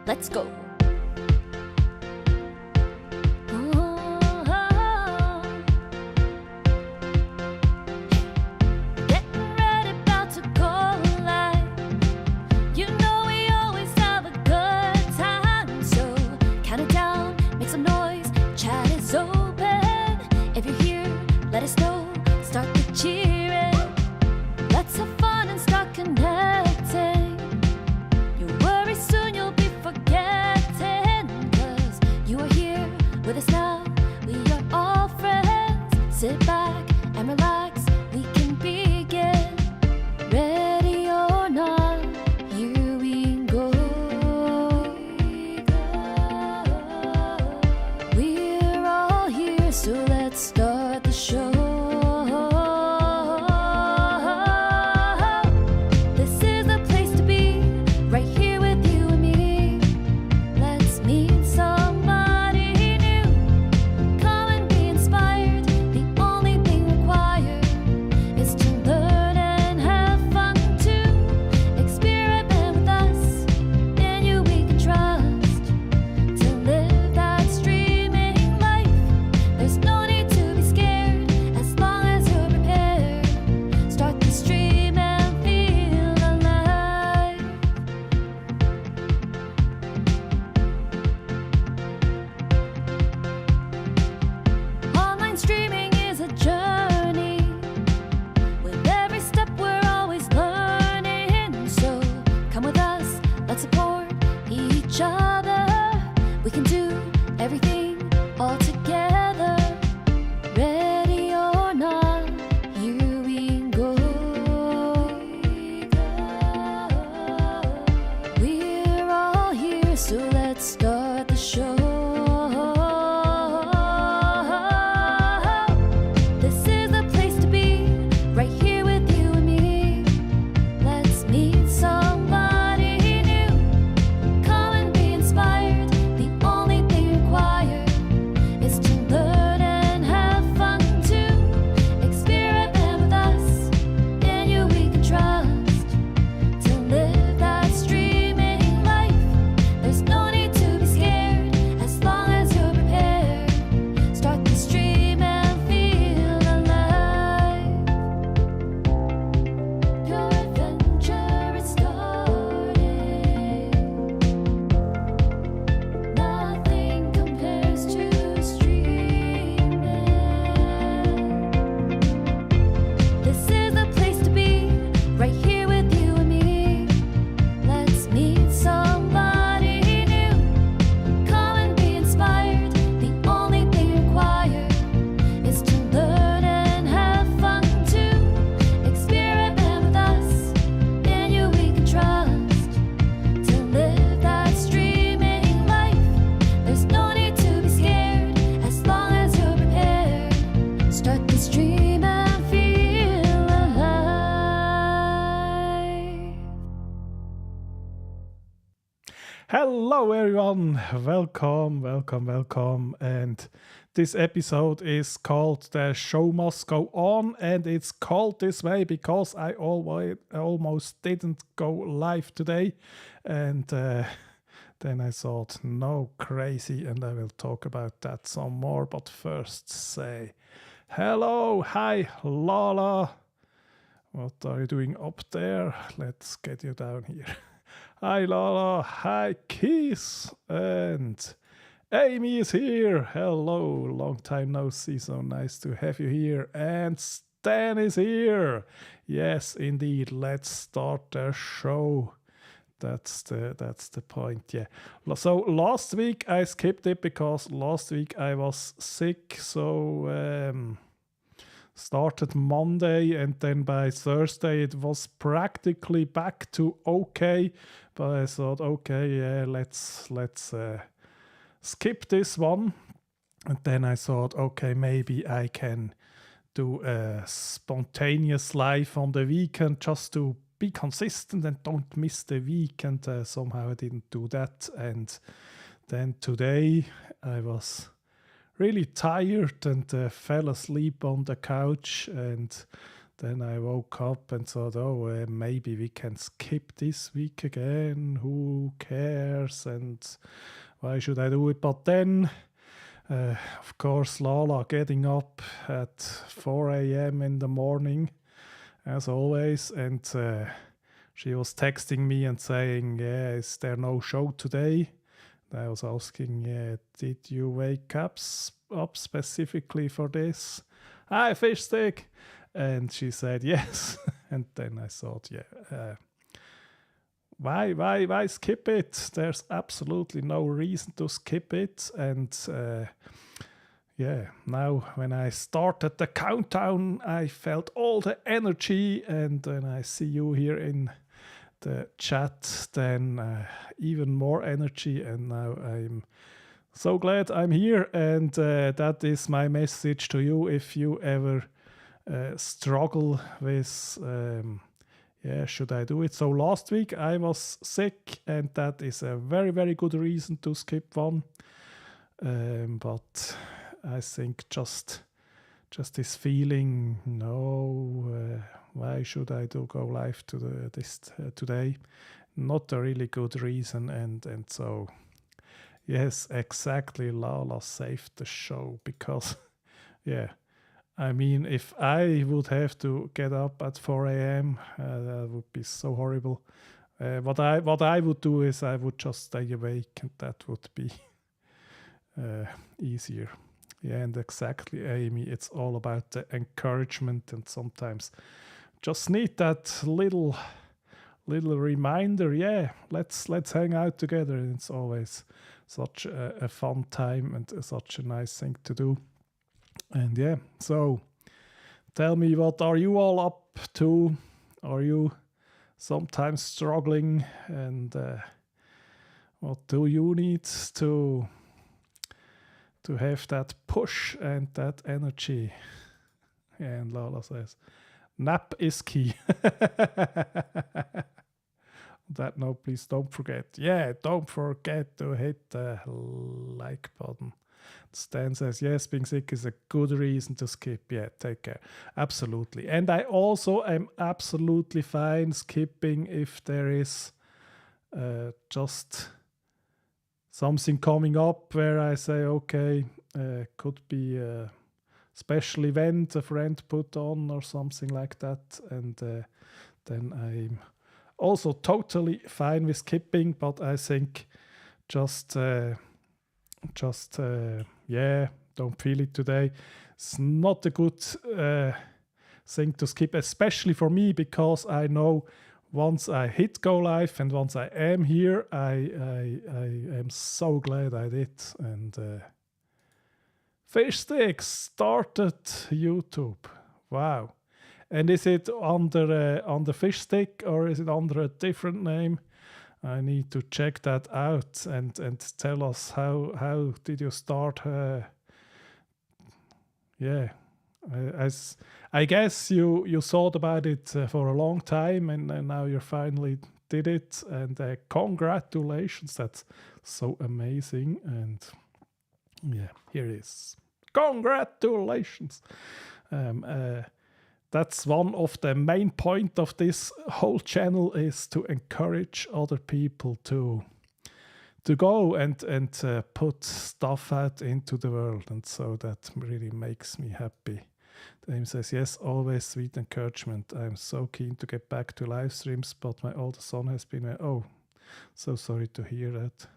Let's go. Getting ready, about to go live. You know we always have a good time, so count it down, make some noise. Chat is open. If you're here, let us know. Start the cheering. Let's have fun and start connecting. You worry soon you'll be forgetting. Hello, everyone. Welcome. And this episode is called The Show Must Go On. And it's called this way because I almost didn't go live today. And then I thought, no, crazy. And I will talk about that some more. But first, say hello. Hi, Lala. What are you doing up there? Let's get you down here. Hi Lala, hi Keith, and Amy is here. Hello, long time no see, so nice to have you here. And Stan is here. Yes, indeed. Let's start the show. That's the point. Yeah. So last week I skipped it because last week I was sick. So started Monday and then by Thursday it was practically back to okay, but I thought, okay, yeah, let's skip this one. And then I thought, okay, maybe I can do a spontaneous live on the weekend just to be consistent and don't miss the weekend. Somehow I didn't do that. And then today I was really tired and fell asleep on the couch, and then I woke up and thought, maybe we can skip this week again, who cares, and why should I do it? But then of course Lala getting up at 4 a.m. in the morning as always, and she was texting me and saying, yeah, is there no show today? I was asking, did you wake up specifically for this? Hi, fish stick! And she said yes. And then I thought, why skip it? There's absolutely no reason to skip it. And now when I started the countdown, I felt all the energy. And when I see you here in the chat, then even more energy, and now I'm so glad I'm here, and that is my message to you if you ever struggle with should I do it? So last week I was sick, and that is a very, very good reason to skip one, but I think just this feeling, why should I go live to this today? Not a really good reason, and so yes, exactly. Lala saved the show because, I mean, if I would have to get up at 4 a.m., that would be so horrible. What I would do is I would just stay awake, and that would be easier. Yeah, and exactly, Amy. It's all about the encouragement, and sometimes just need that little reminder. Yeah, let's hang out together. And it's always such a fun time and such a nice thing to do. And yeah, so tell me, what are you all up to? Are you sometimes struggling? And what do you need to have that push and that energy? And Lala says, nap is key. That no, please don't forget. Yeah, don't forget to hit the like button. Stan says, yes, being sick is a good reason to skip. Yeah, take care. Absolutely. And I also am absolutely fine skipping if there is just something coming up where I say, okay, could be a special event a friend put on or something like that. And then I'm also totally fine with skipping, but I think just don't feel it today. It's not a good thing to skip, especially for me, because I know once I hit go live and once I am here, I am so glad I did. And Fish Sticks started YouTube. Wow. And is it under the Fish Stick, or is it under a different name? I need to check that out and tell us how did you start? As I guess you thought about it for a long time, and now you're finally did it, and congratulations. That's so amazing. And yeah, here it is. Congratulations. That's one of the main point of this whole channel, is to encourage other people to go and put stuff out into the world, and so that really makes me happy. Amy says, yes, always sweet encouragement. I'm so keen to get back to live streams, but my older son has been, oh, so sorry to hear that.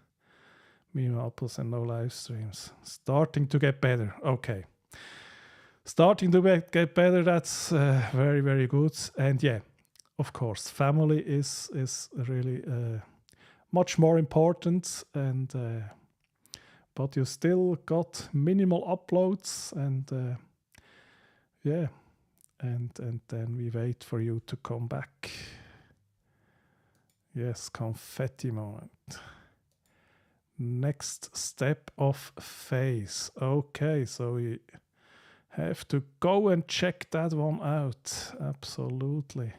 Meanwhile, apples and no live streams. Starting to get better. Okay. Starting to get better, that's very, very good. And yeah, of course, family is really much more important, and but you still got minimal uploads, and yeah, and then we wait for you to come back. Yes, confetti moment. Next step of phase. Okay, so we have to go and check that one out. Absolutely.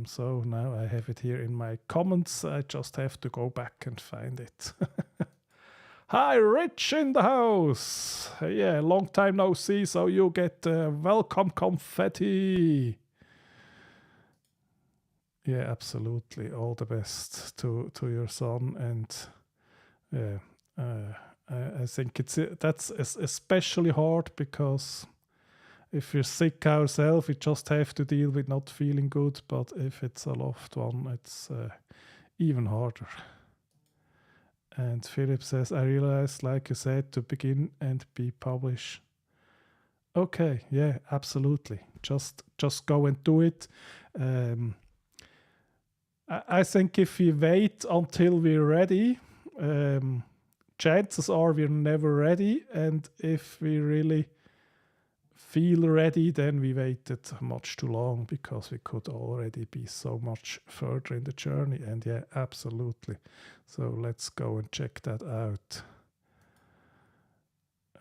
So now I have it here in my comments. I just have to go back and find it. Hi, Rich in the house. Yeah, long time no see, so you get welcome confetti. Yeah, absolutely. All the best to your son, and yeah, I think that's especially hard, because if you're sick ourselves, we just have to deal with not feeling good. But if it's a loved one, it's even harder. And Philip says, I realize, like you said, to begin and be published. Okay, yeah, absolutely. Just go and do it. I think if we wait until we're ready, chances are we're never ready. And if we really feel ready, then we waited much too long, because we could already be so much further in the journey. And yeah, absolutely. So let's go and check that out.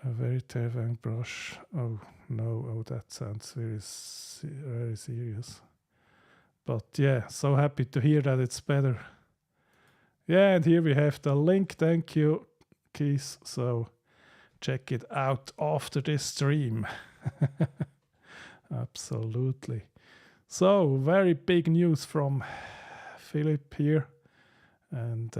A very terrifying brush. Oh no, oh, that sounds very serious. But yeah, so happy to hear that it's better. Yeah, and here we have the link. Thank you, Keith. So check it out after this stream. Absolutely. So very big news from Philip here. And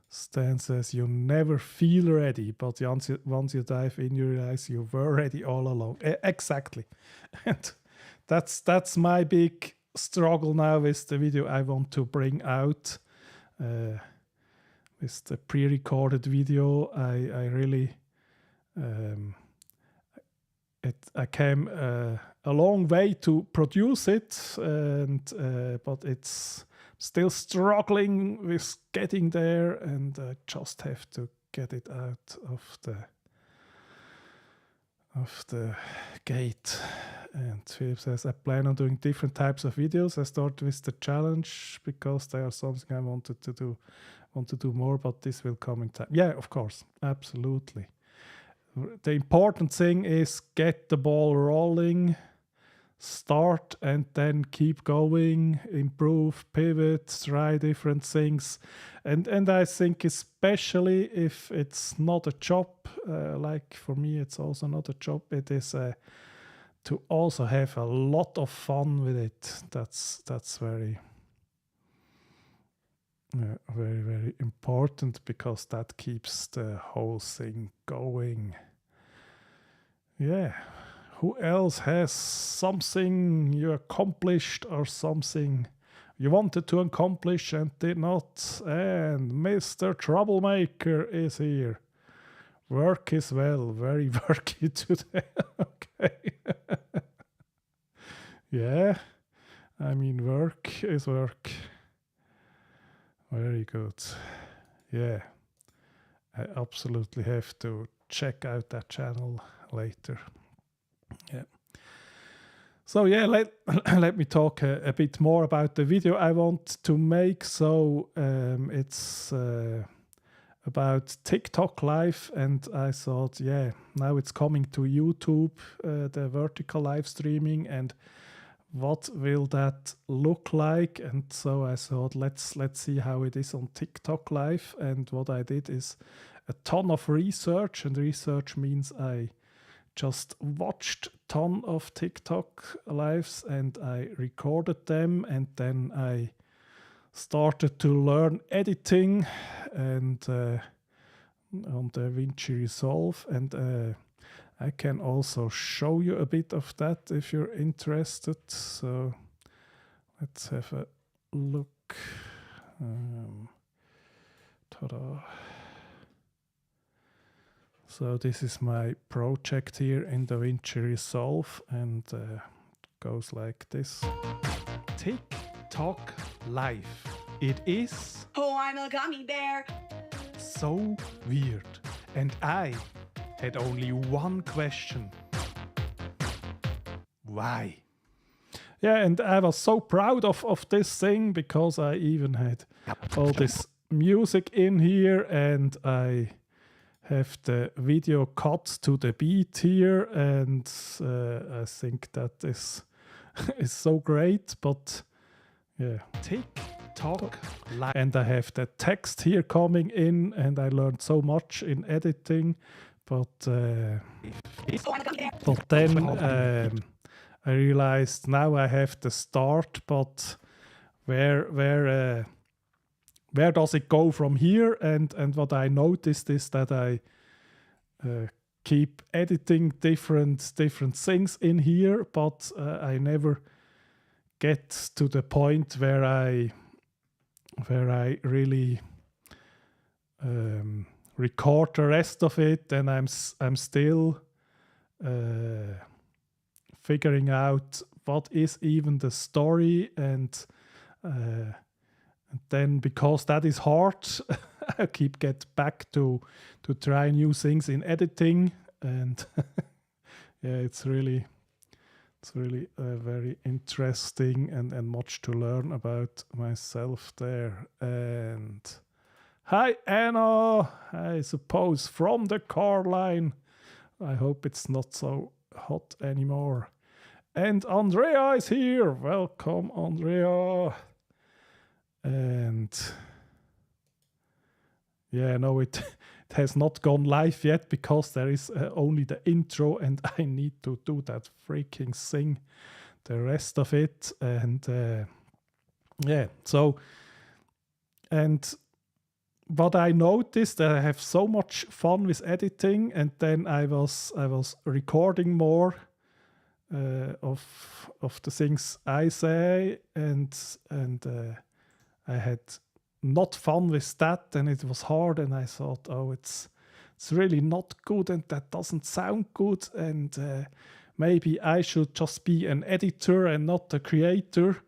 Stan says, you never feel ready, but once you dive in, you realize you were ready all along. Exactly. And that's my big struggle now with the video I want to bring out. With the pre-recorded video, I really I came a long way to produce it, and but it's still struggling with getting there, and I just have to get it out of the gate. And Philip says, I plan on doing different types of videos. I start with the challenge because they are something I want to do more, but this will come in time. Yeah, of course, absolutely. The important thing is get the ball rolling, start, and then keep going, improve, pivot, try different things. And I think especially if it's not a job, like for me it's also not a job, it is to also have a lot of fun with it. That's very very, very important, because that keeps the whole thing going. Yeah. Who else has something you accomplished or something you wanted to accomplish and did not? And Mr. Troublemaker is here. Work is well. Very worky today. Okay. Yeah. I mean, work is work. Very good. Yeah. I absolutely have to check out that channel later. Yeah. So yeah, let me talk a bit more about the video I want to make. So it's about TikTok Live, and I thought, yeah, now it's coming to YouTube, the vertical live streaming, and what will that look like? And so I thought, let's see how it is on TikTok Live. And what I did is a ton of research, and research means I just watched ton of TikTok lives and I recorded them, and then I started to learn editing and on the DaVinci Resolve, and I can also show you a bit of that if you're interested. So let's have a look. Ta-da. So this is my project here in DaVinci Resolve, and goes like this. TikTok Live. It is... Oh, I'm a gummy bear. So weird. And I had only one question. Why? Yeah, and I was so proud of this thing because I even had all this music in here, and I have the video cut to the beat here, and I think that is so great. But yeah, TikTok Live, and I have the text here coming in, and I learned so much in editing. But then I realized now I have the start, but where does it go from here? And what I noticed is that I keep editing different things in here, but I never get to the point where I really record the rest of it, and I'm still figuring out what is even the story, and then because that is hard, I keep get back to try new things in editing, and yeah, it's really very interesting and much to learn about myself there. And hi Anna, I suppose from the car line. I hope it's not so hot anymore. And Andrea is here. Welcome, Andrea. And yeah, no, it has not gone live yet because there is only the intro, and I need to do that freaking thing, the rest of it. And yeah, so, and what I noticed, that I have so much fun with editing, and then I was recording more of the things I say, and I had not fun with that, and it was hard, and I thought, oh, it's really not good, and that doesn't sound good, and maybe I should just be an editor and not a creator.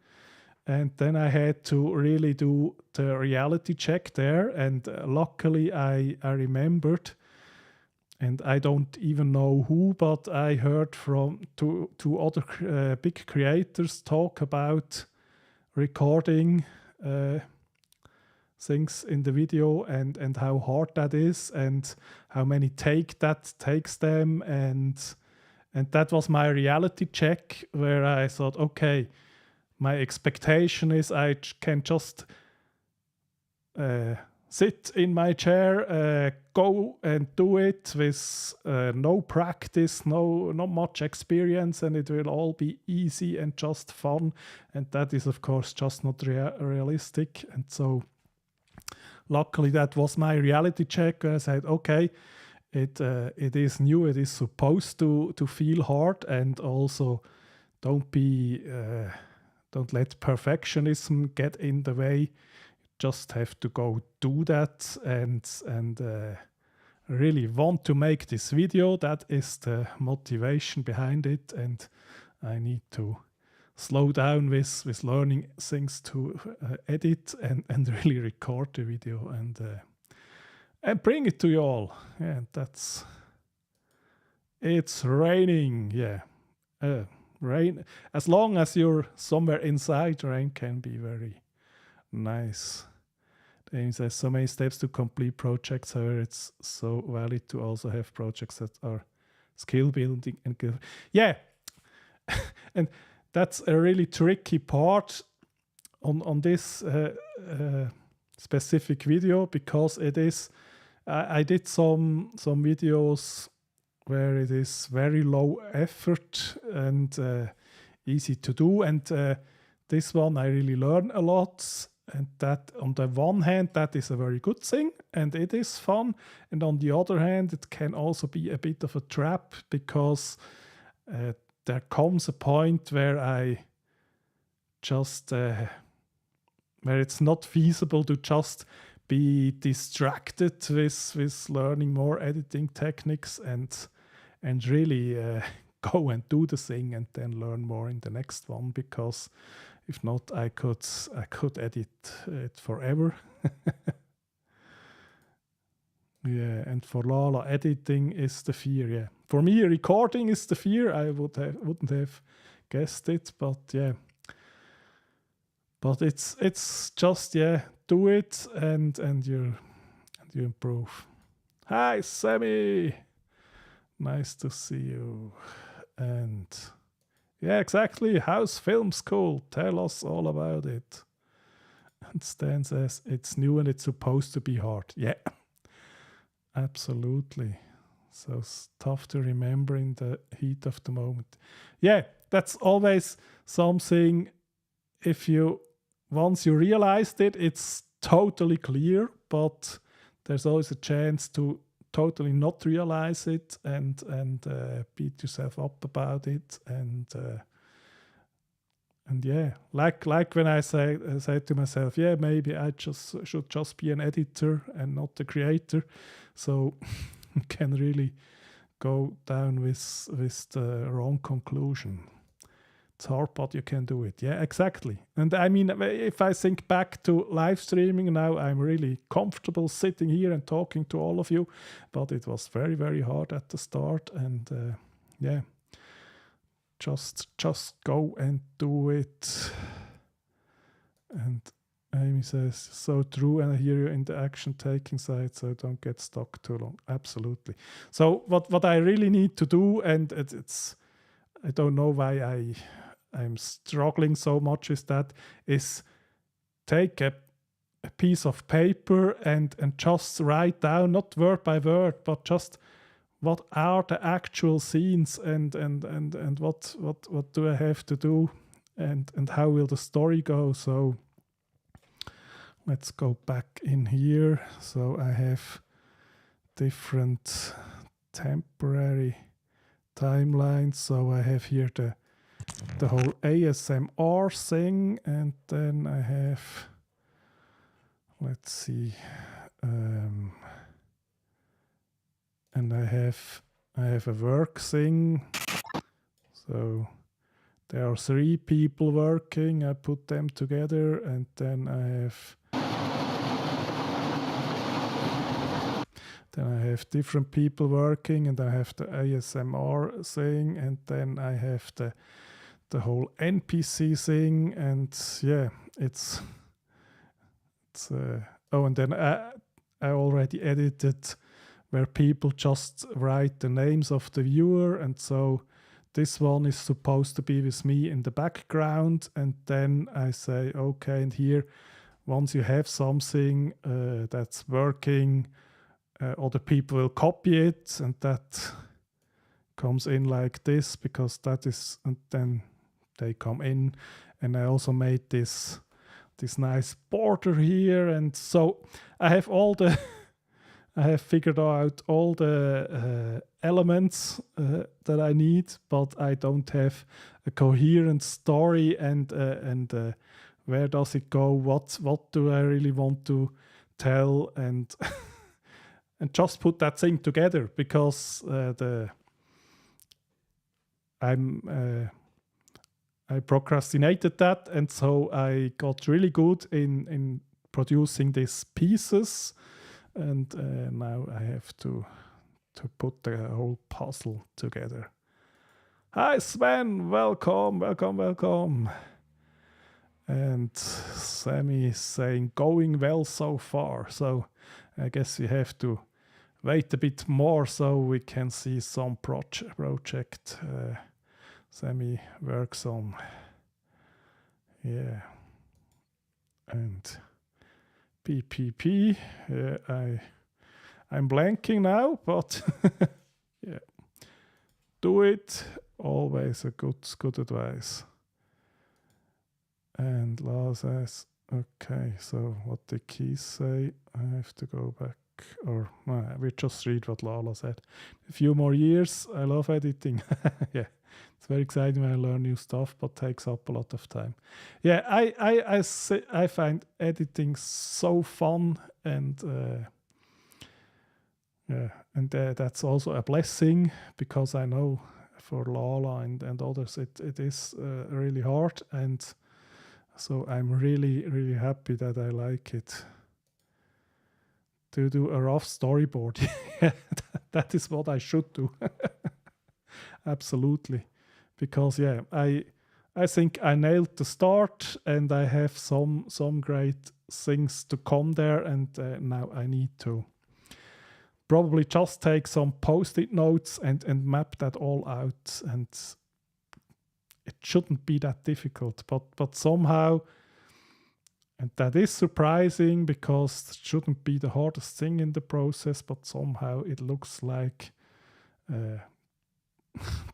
And then I had to really do the reality check there, and luckily I remembered, and I don't even know who, but I heard from two other big creators talk about recording things in the video, and how hard that is, and how many that takes them, and that was my reality check, where I thought, okay, my expectation is I can just sit in my chair, go and do it with no practice, not much experience, and it will all be easy and just fun. And that is, of course, just not realistic. And so luckily that was my reality check, where I said, okay, it is new, it is supposed to feel hard, and also don't let perfectionism get in the way. Just have to go do that, and really want to make this video. That is the motivation behind it, and I need to slow down with learning things to edit and really record the video and bring it to you all. Yeah, it's raining. Yeah, rain. As long as you're somewhere inside, rain can be very nice. There's so many steps to complete projects. However, it's so valid to also have projects that are skill building and good. Yeah, and that's a really tricky part on this specific video, because it is I did some videos where it is very low effort and easy to do, and this one I really learn a lot, and that on the one hand that is a very good thing and it is fun, and on the other hand it can also be a bit of a trap, because there comes a point where I just where it's not feasible to just be distracted with learning more editing techniques and really go and do the thing and then learn more in the next one, because if not I could edit it forever. Yeah, and for Lala, editing is the fear. Yeah, for me recording is the fear. I wouldn't have guessed it, but yeah. But it's just, yeah, do it and you improve. Hi Sammy, nice to see you. And yeah, exactly. How's film school? Tell us all about it. And Stan says it's new and it's supposed to be hard. Yeah, absolutely. So it's tough to remember in the heat of the moment. Yeah, that's always something. If you once you realized it, it's totally clear, but there's always a chance to totally not realize it and beat yourself up about it, and yeah, like when I say to myself, yeah, maybe I should just be an editor and not the creator, so you can really go down with the wrong conclusion. It's hard, but you can do it. Yeah, exactly. And I mean, if I think back to live streaming now, I'm really comfortable sitting here and talking to all of you, but it was very, very hard at the start. And yeah, just go and do it. And Amy says, so true, and I hear you in the action-taking side, so don't get stuck too long. Absolutely. So what I really need to do, and it's I don't know why I'm struggling so much with that, is take a piece of paper and just write down, not word by word, but just what are the actual scenes and what do I have to do and how will the story go. So let's go back in here. So I have different temporary timelines. So I have here the whole ASMR thing, and then I have, let's see, and I have a work thing. So there are 3 people working. I put them together, and then I have different people working, and I have the ASMR thing, and then I have the whole NPC thing, and yeah, it's and then I already edited where people just write the names of the viewer, and so this one is supposed to be with me in the background, and then I say, okay, and here, once you have something that's working, other people will copy it, and that comes in like this, because that is, and then they come in, and I also made this nice border here, and so I have I have figured out all the elements that I need, but I don't have a coherent story and where does it go? What do I really want to tell? And and just put that thing together, because I procrastinated that, and so I got really good in producing these pieces, and now I have to put the whole puzzle together. Hi Sven, welcome. And Sammy is saying, going well so far. So I guess we have to wait a bit more so we can see some project Sammy works on. Yeah. And PPP. Yeah, I'm blanking now, but yeah. Do it. Always a good advice. And La says, okay, so what the keys say, I have to go back. Or we just read what Lala said. A few more years. I love editing. Yeah, it's very exciting when I learn new stuff, but takes up a lot of time. Yeah, I find editing so fun, and yeah, and that's also a blessing, because I know for Lala and others it is really hard, and so I'm really happy that I like it. To do a rough storyboard. That is what I should do. Absolutely. Because yeah, I think I nailed the start, and I have some great things to come there, and now I need to probably just take some post-it notes and map that all out, and it shouldn't be that difficult, but somehow. And that is surprising, because it shouldn't be the hardest thing in the process, but somehow it looks like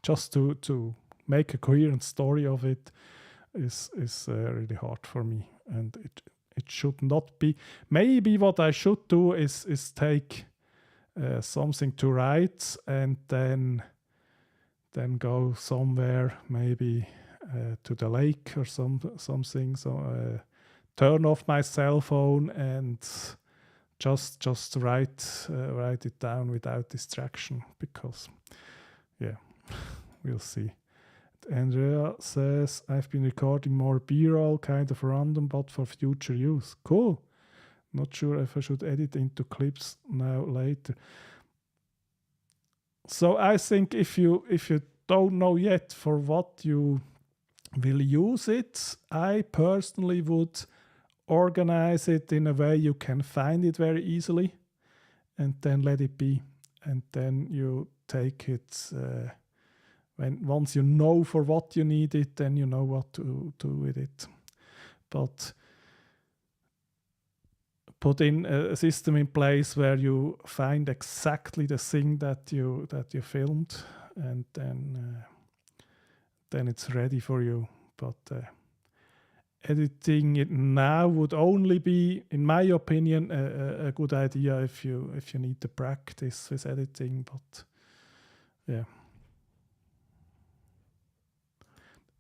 just to make a coherent story of it is really hard for me. And it should not be. Maybe what I should do is take something to write, and then go somewhere, maybe to the lake or something. So. Turn off my cell phone and just write it down without distraction, because yeah, we'll see. Andrea says, I've been recording more B-roll, kind of random, but for future use. Cool. Not sure if I should edit into clips now later. So I think if you don't know yet for what you will use it, I personally would organize it in a way you can find it very easily, and then let it be. And then you take it once you know for what you need it, then you know what to do with it. But put in a system in place where you find exactly the thing that you filmed, and then it's ready for you. But editing it now would only be, in my opinion, a good idea if you need to practice with editing. But yeah,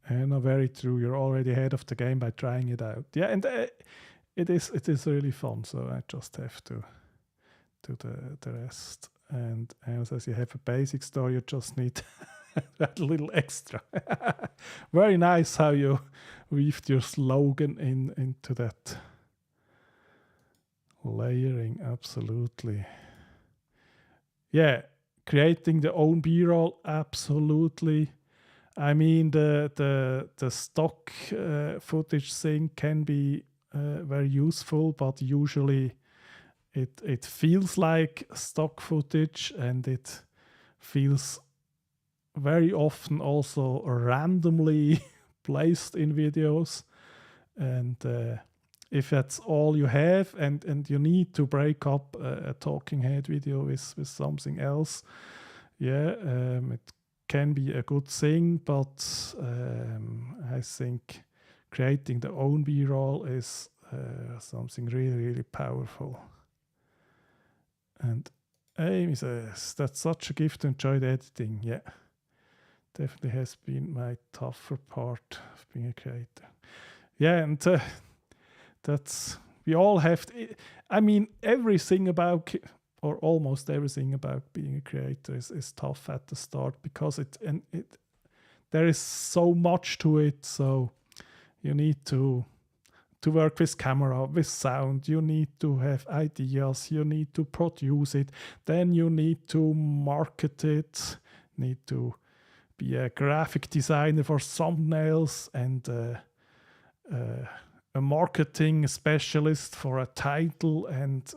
and very true. You're already ahead of the game by trying it out. Yeah, and it is really fun. So I just have to do the rest. And as you have a basic story, you just need that little extra. Very nice how you weaved your slogan into that. Layering, absolutely. Yeah, creating the own B-roll, absolutely. I mean, the stock footage thing can be very useful, but usually it feels like stock footage, and it feels very often also randomly placed in videos. And if that's all you have, and you need to break up a talking head video with something else, yeah, it can be a good thing. But I think creating the own B-roll is something really powerful. And Amy says, that's such a gift to enjoy the editing. Yeah, definitely has been my tougher part of being a creator. Yeah, and that's, we all have to, I mean, everything about, or almost everything about being a creator is tough at the start, because there is so much to it. So you need to work with camera, with sound, you need to have ideas, you need to produce it, then you need to market it, need to be a graphic designer for thumbnails, and a marketing specialist for a title, and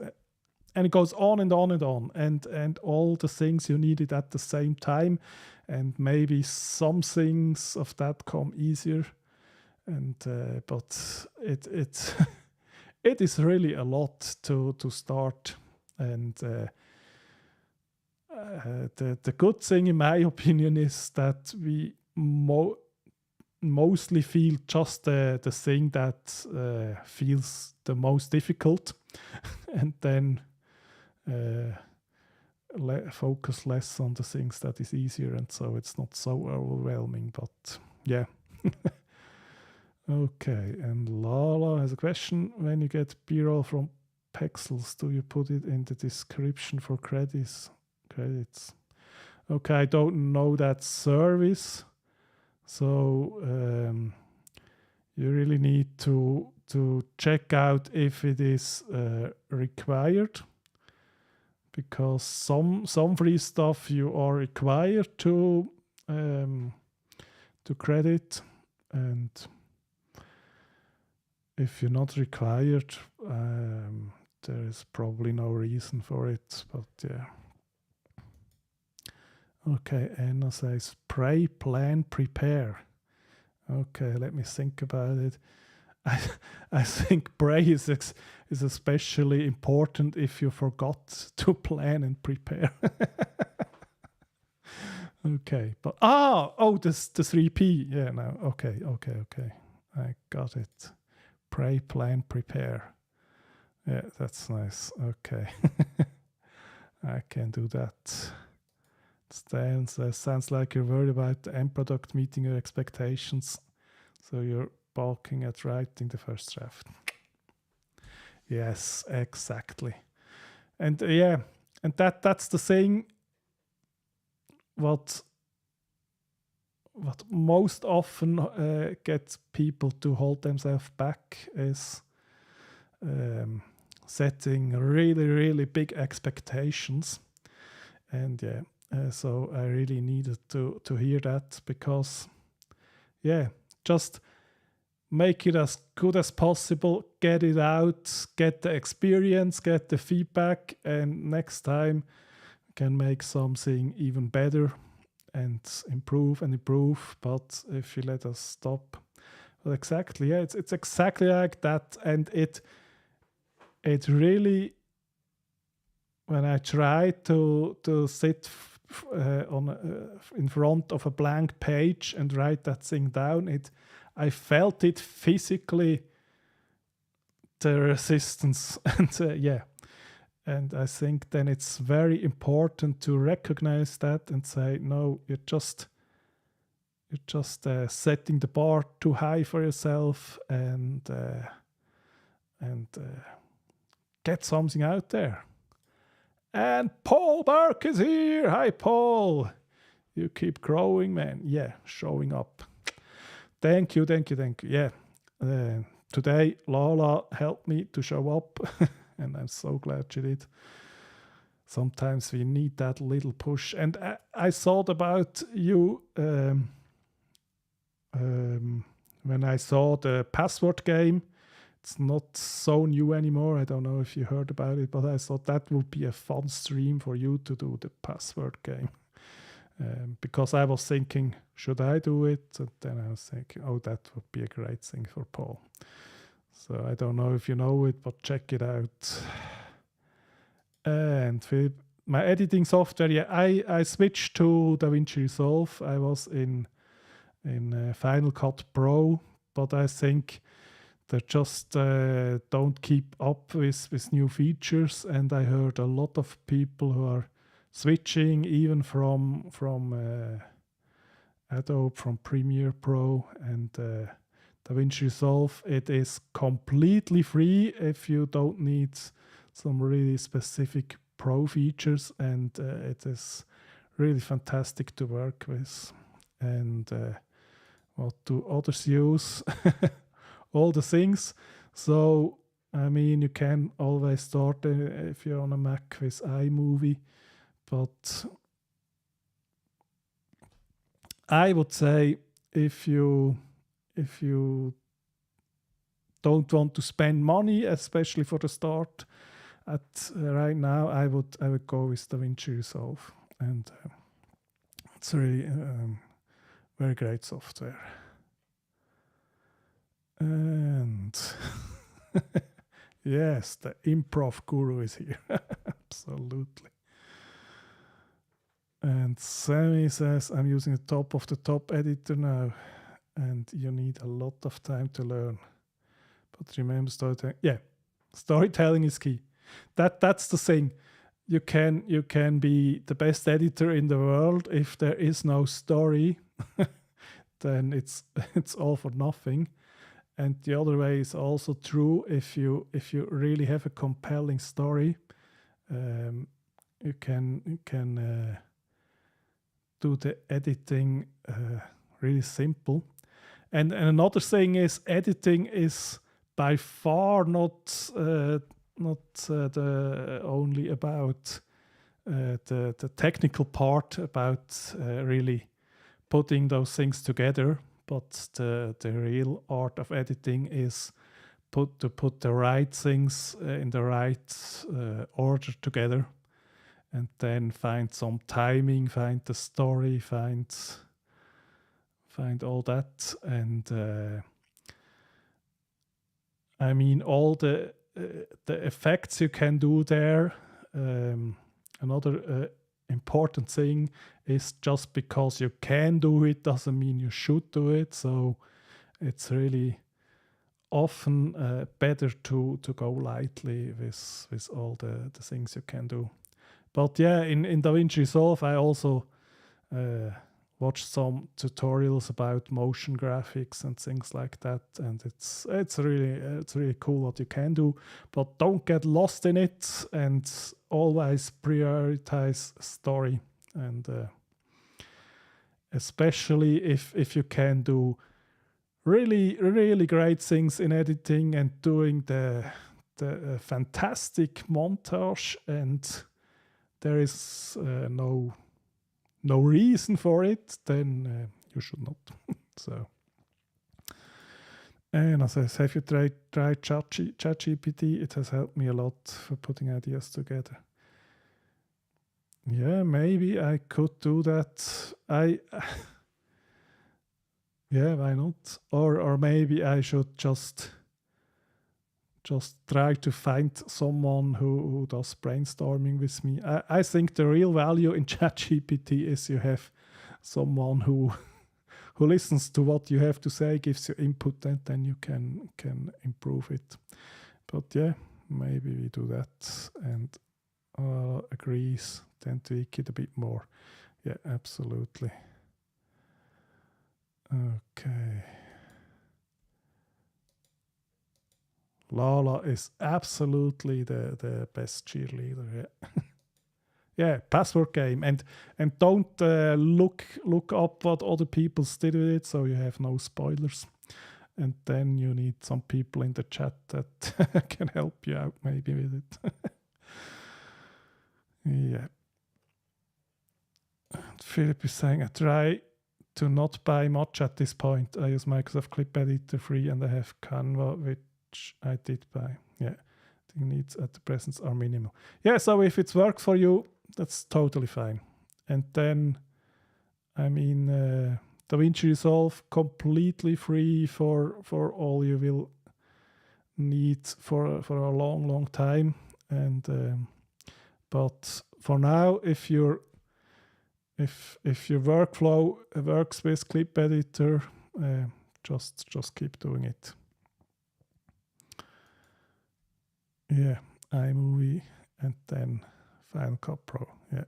it goes on and on and on, and all the things you needed at the same time. And maybe some things of that come easier, and but it it is really a lot to start. And the good thing, in my opinion, is that we mostly feel just the thing that feels the most difficult, and then focus less on the things that is easier, and so it's not so overwhelming. But yeah. Okay, and Lala has a question. When you get B-roll from Pexels, do you put it in the description for credits? Okay, I don't know that service, so you really need to check out if it is required, because some free stuff you are required to credit, and if you're not required, there is probably no reason for it, but yeah. Okay, Anna says pray, plan, prepare. Okay, let me think about it. I think pray is especially important if you forgot to plan and prepare. Okay, but the 3P. Yeah, no. Okay. I got it. Pray, plan, prepare. Yeah, that's nice. Okay. I can do that. Sounds like you're worried about the end product meeting your expectations, so you're balking at writing the first draft. Yes, exactly. And and that's the thing. What most often gets people to hold themselves back is setting really, really big expectations. And so I really needed to hear that, because just make it as good as possible, get it out, get the experience, get the feedback, and next time can make something even better and improve. But if you let us stop, well, exactly, it's exactly like that. And it really, when I try to sit in front of a blank page and write that thing down, I felt it physically, the resistance. And and I think then it's very important to recognize that and say, no, you're just setting the bar too high for yourself, and get something out there. And Paul Burke is here. Hi, Paul. You keep growing, man. Yeah, showing up. Thank you. Yeah. Today, Lala helped me to show up, and I'm so glad she did. Sometimes we need that little push. And I thought about you when I saw the password game. It's not so new anymore. I don't know if you heard about it, but I thought that would be a fun stream for you to do the password game. Because I was thinking, should I do it? And then I was thinking, oh, that would be a great thing for Paul. So I don't know if you know it, but check it out. And with my editing software, I switched to DaVinci Resolve. I was in Final Cut Pro, but I think they just don't keep up with new features. And I heard a lot of people who are switching even from Adobe, from Premiere Pro and DaVinci Resolve. It is completely free if you don't need some really specific pro features, and it is really fantastic to work with. And what do others use? All the things. So I mean, you can always start if you're on a Mac with iMovie, but I would say if you don't want to spend money, especially for the start, right now I would go with DaVinci Resolve, and it's really very great software. Yes, the improv guru is here. Absolutely. And Sammy says, I'm using the top of the top editor now, and you need a lot of time to learn. But remember, storytelling. Yeah, storytelling is key. That's the thing. You can be the best editor in the world if there is no story, then it's all for nothing. And the other way is also true. If you really have a compelling story, you can do the editing really simple. And another thing is editing is by far not the only about the technical part about really putting those things together, but the real art of editing is to put the right things in the right order together, and then find some timing, find the story, find all that. And I mean, all the effects you can do there. Another important thing is just because you can do it doesn't mean you should do it. So it's really often better to go lightly with all the things you can do. But yeah, in DaVinci Resolve, I also watched some tutorials about motion graphics and things like that, and it's really cool what you can do. But don't get lost in it, and always prioritize story, and especially if you can do really great things in editing and doing the fantastic montage, and there is no reason for it, then you should not. So, and as I said, have you tried ChatGPT? It has helped me a lot for putting ideas together. Yeah, maybe I could do that. Yeah, why not? Or maybe I should just try to find someone who does brainstorming with me. I think the real value in ChatGPT is you have someone who listens to what you have to say, gives you input, and then you can improve it. But yeah, maybe we do that, and agrees, then tweak it a bit more. Yeah, absolutely. Okay. Lala is absolutely the best cheerleader. Yeah, yeah. Password game, and don't look up what other people did with it, so you have no spoilers. And then you need some people in the chat that can help you out maybe with it. Yeah. And Philip is saying, I try to not buy much at this point. I use Microsoft Clip Editor free, and I have Canva, which I did buy. Yeah, the needs at the present are minimal. Yeah, so if it works for you, that's totally fine. And then, I mean, DaVinci Resolve completely free for all you will need for a long time. And but for now, if your workflow works with Clip Editor, just keep doing it. Yeah, iMovie and then Final Cut Pro. Yeah.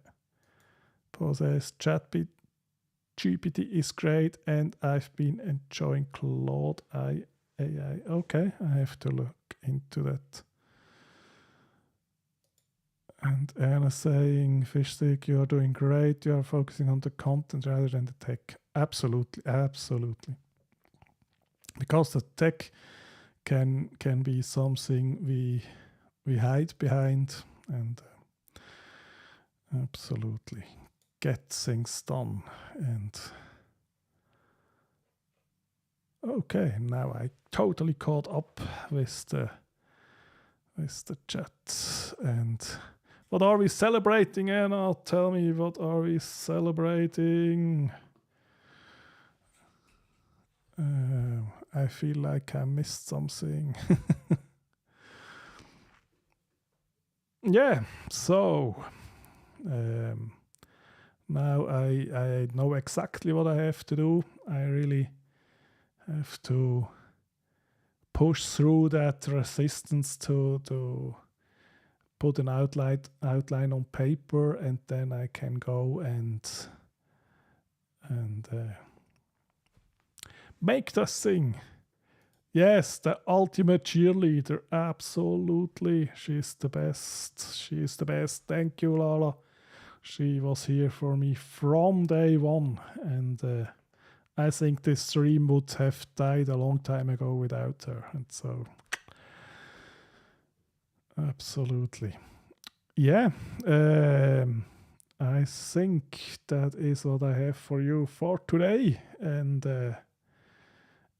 Paul says ChatGPT is great, and I've been enjoying Claude AI. Okay, I have to look into that. And Anna saying, Fishstick, you are doing great. You are focusing on the content rather than the tech. Absolutely. Because the tech can be something we hide behind, and absolutely get things done. And okay, now I totally caught up with the chat. And what are we celebrating, Anna? Tell me, what are we celebrating? I feel like I missed something. Yeah, so now I know exactly what I have to do. I really have to push through that resistance to put an outline on paper, and then I can go and make this thing. Yes, the ultimate cheerleader. Absolutely. She's the best. She's the best. Thank you, Lala. She was here for me from day one. And I think this stream would have died a long time ago without her. And so, absolutely. Yeah. I think that is what I have for you for today. And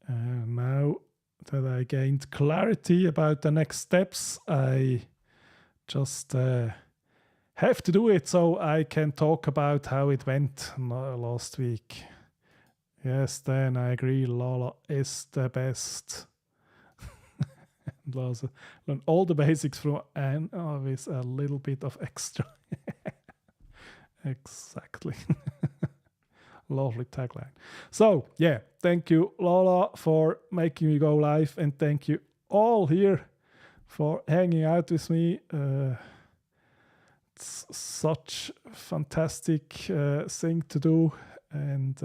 now that I gained clarity about the next steps, I just have to do it so I can talk about how it went last week. Yes, then I agree, Lala is the best. Learn all the basics from Anne with a little bit of extra. Exactly. Lovely tagline. So, yeah, thank you, Lola, for making me go live, and thank you all here for hanging out with me. It's such a fantastic thing to do, and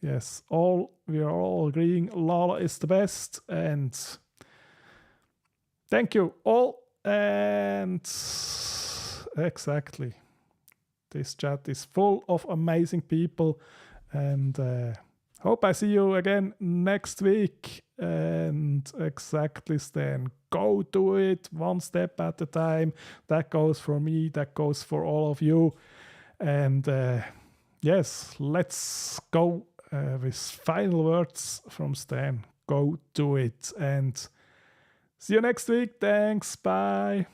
yes, we are all agreeing Lola is the best, and thank you all, and exactly. This chat is full of amazing people, and hope I see you again next week. And exactly, Stan, go do it one step at a time. That goes for me, that goes for all of you. And yes, let's go with final words from Stan. Go do it, and see you next week. Thanks, bye.